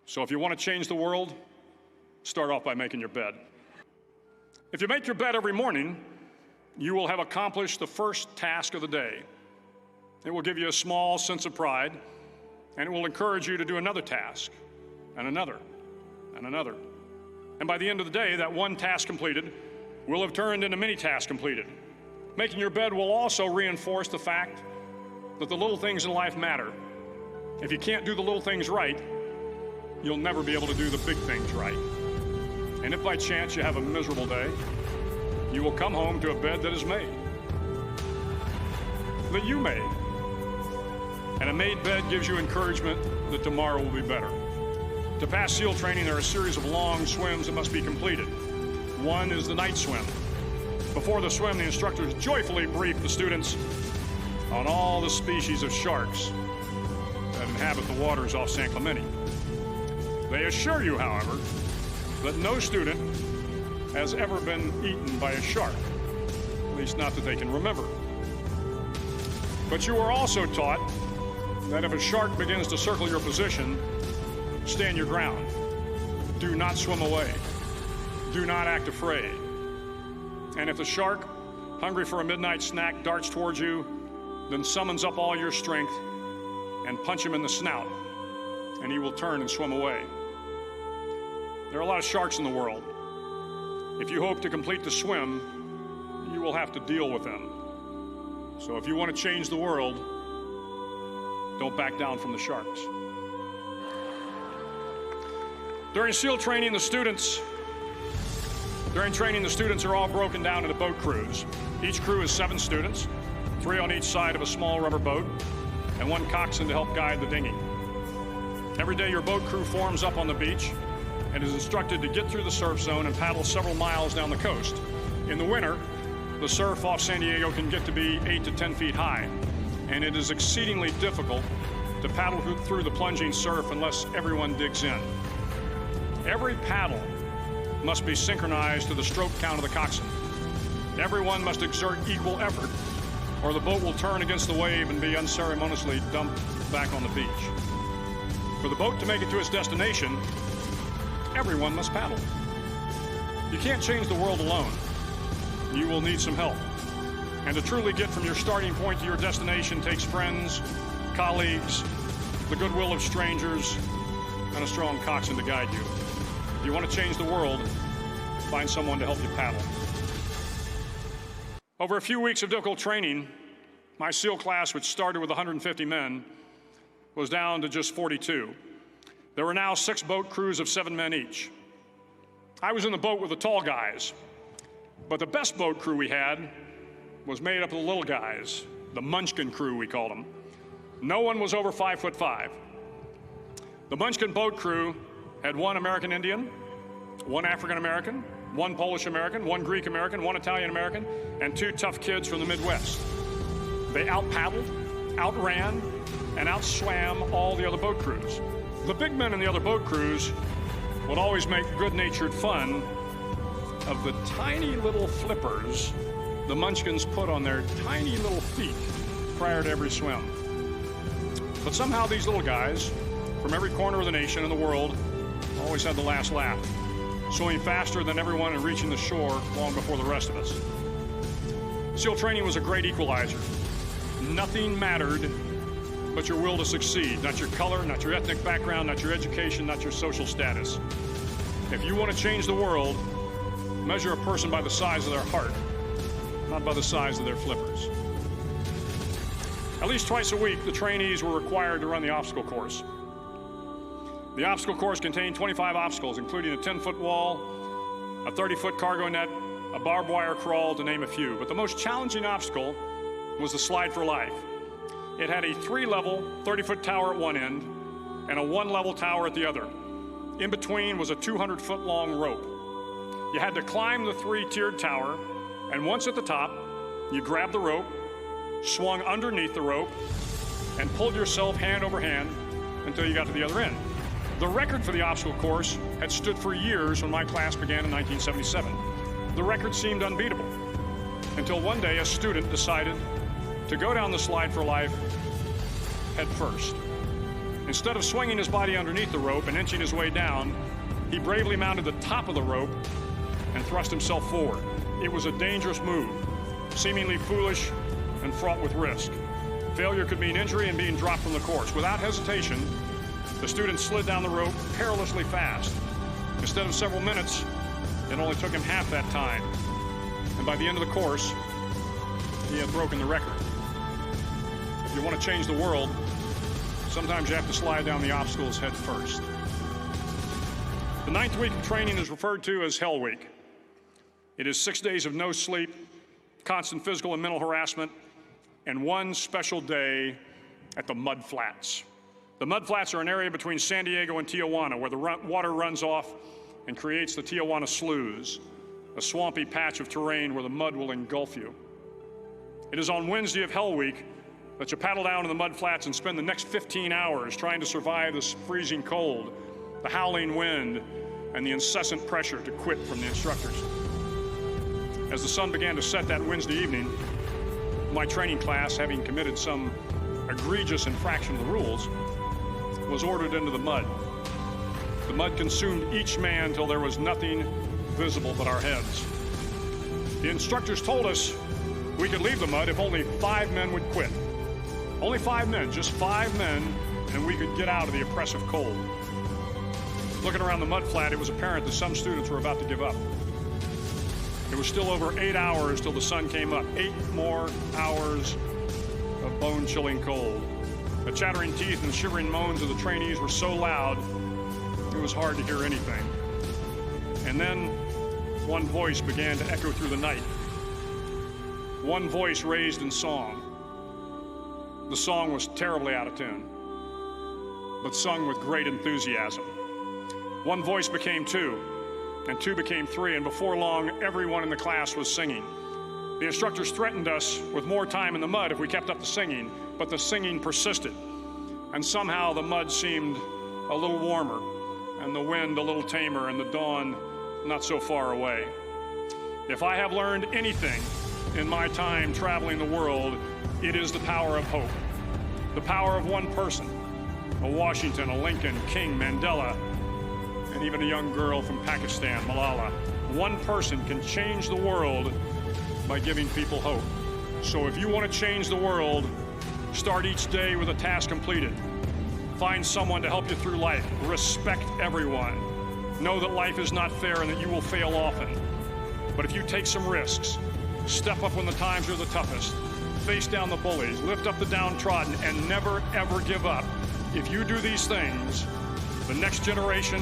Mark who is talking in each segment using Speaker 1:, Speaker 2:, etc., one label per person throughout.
Speaker 1: So if you want to change the world, start off by making your bed. If you make your bed every morning, you will have accomplished the first task of the day. It will give you a small sense of pride, and it will encourage you to do another task, and another, and another. And by the end of the day, that one task completed will have turned into many tasks completed. Making your bed will also reinforce the fact that the little things in life matter. If you can't do the little things right, you'll never be able to do the big things right. And if by chance you have a miserable day, you will come home to a bed that is made, that you made. And a made bed gives you encouragement that tomorrow will be better. To pass SEAL training, there are a series of long swims that must be completed. One is the night swim. Before the swim, the instructors joyfully brief the students on all the species of sharks that inhabit the waters off San Clemente. They assure you, however, that no student has ever been eaten by a shark, at least not that they can remember. But you are also taught that if a shark begins to circle your position, stand your ground. Do not swim away. Do not act afraid. And if the shark, hungry for a midnight snack, darts towards you, then summons up all your strength and punch him in the snout, and he will turn and swim away. There are a lot of sharks in the world. If you hope to complete the swim, you will have to deal with them. So if you want to change the world, don't back down from the sharks. During SEAL training, the students are all broken down into boat crews. Each crew is 7 students, 3 on each side of a small rubber boat, and 1 coxswain to help guide the dinghy. Every day, your boat crew forms up on the beach and is instructed to get through the surf zone and paddle several miles down the coast. In the winter, the surf off San Diego can get to be 8 to 10 feet high, and it is exceedingly difficult to paddle through the plunging surf unless everyone digs in. Every paddle must be synchronized to the stroke count of the coxswain. Everyone must exert equal effort, or the boat will turn against the wave and be unceremoniously dumped back on the beach. For the boat to make it to its destination, everyone must paddle. You can't change the world alone. You will need some help. And to truly get from your starting point to your destination takes friends, colleagues, the goodwill of strangers, and a strong coxswain to guide you. If you want to change the world, find someone to help you paddle. Over a few weeks of difficult training, my SEAL class, which started with 150 men, was down to just 42. There were now 6 boat crews of 7 men each. I was in the boat with the tall guys, but the best boat crew we had was made up of the little guys, the Munchkin crew, we called them. No one was over 5'5". The Munchkin boat crew had 1 American Indian, 1 African American, 1 Polish American, 1 Greek American, 1 Italian American, and 2 tough kids from the Midwest. They out-paddled, outran, and outswam all the other boat crews. The big men in the other boat crews would always make good-natured fun of the tiny little flippers the Munchkins put on their tiny little feet prior to every swim. But somehow these little guys from every corner of the nation and the world always had the last laugh, swimming faster than everyone and reaching the shore long before the rest of us. SEAL training was a great equalizer. Nothing mattered but your will to succeed, not your color, not your ethnic background, not your education, not your social status. If you want to change the world, measure a person by the size of their heart, not by the size of their flippers. At least twice a week, the trainees were required to run the obstacle course. The obstacle course contained 25 obstacles, including a 10-foot wall, a 30-foot cargo net, a barbed wire crawl, to name a few. But the most challenging obstacle was the slide for life. It had a 3-level, 30-foot tower at one end and a 1-level tower at the other. In between was a 200-foot-long rope. You had to climb the 3-tiered tower, and once at the top, you grabbed the rope, swung underneath the rope, and pulled yourself hand over hand until you got to the other end. The record for the obstacle course had stood for years when my class began in 1977. The record seemed unbeatable, until one day a student decided to go down the slide for life head first. Instead of swinging his body underneath the rope and inching his way down, he bravely mounted the top of the rope and thrust himself forward. It was a dangerous move, seemingly foolish and fraught with risk. Failure could mean injury and being dropped from the course. Without hesitation, the student slid down the rope perilously fast. Instead of several minutes, it only took him half that time. And by the end of the course, he had broken the record. If you want to change the world, sometimes you have to slide down the obstacles head first. The 9th week of training is referred to as Hell Week. It is 6 days of no sleep, constant physical and mental harassment, and one special day at the Mud Flats. The Mud Flats are an area between San Diego and Tijuana where the water runs off and creates the Tijuana Sloughs, a swampy patch of terrain where the mud will engulf you. It is on Wednesday of Hell Week that you paddle down in the mud flats and spend the next 15 hours trying to survive this freezing cold, the howling wind, and the incessant pressure to quit from the instructors. As the sun began to set that Wednesday evening, my training class, having committed some egregious infraction of the rules, was ordered into the mud. The mud consumed each man till there was nothing visible but our heads. The instructors told us we could leave the mud if only 5 men would quit. Only 5 men, just 5 men, and we could get out of the oppressive cold. Looking around the mud flat, it was apparent that some students were about to give up. It was still over 8 hours till the sun came up. 8 more hours of bone-chilling cold. The chattering teeth and shivering moans of the trainees were so loud, it was hard to hear anything. And then one voice began to echo through the night. One voice raised in song. The song was terribly out of tune, but sung with great enthusiasm. One voice became 2, and 2 became 3, and before long, everyone in the class was singing. The instructors threatened us with more time in the mud if we kept up the singing, but the singing persisted, and somehow the mud seemed a little warmer, and the wind a little tamer, and the dawn not so far away. If I have learned anything in my time traveling the world, it is the power of hope. The power of one person, a Washington, a Lincoln, King, Mandela, and even a young girl from Pakistan, Malala. One person can change the world by giving people hope. So if you want to change the world, start each day with a task completed. Find someone to help you through life. Respect everyone. Know that life is not fair and that you will fail often. But if you take some risks, step up when the times are the toughest, face down the bullies, lift up the downtrodden, and never, ever give up. If you do these things, the next generation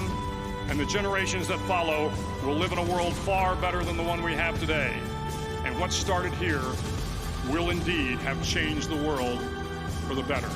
Speaker 1: and the generations that follow will live in a world far better than the one we have today. And what started here will indeed have changed the world for the better.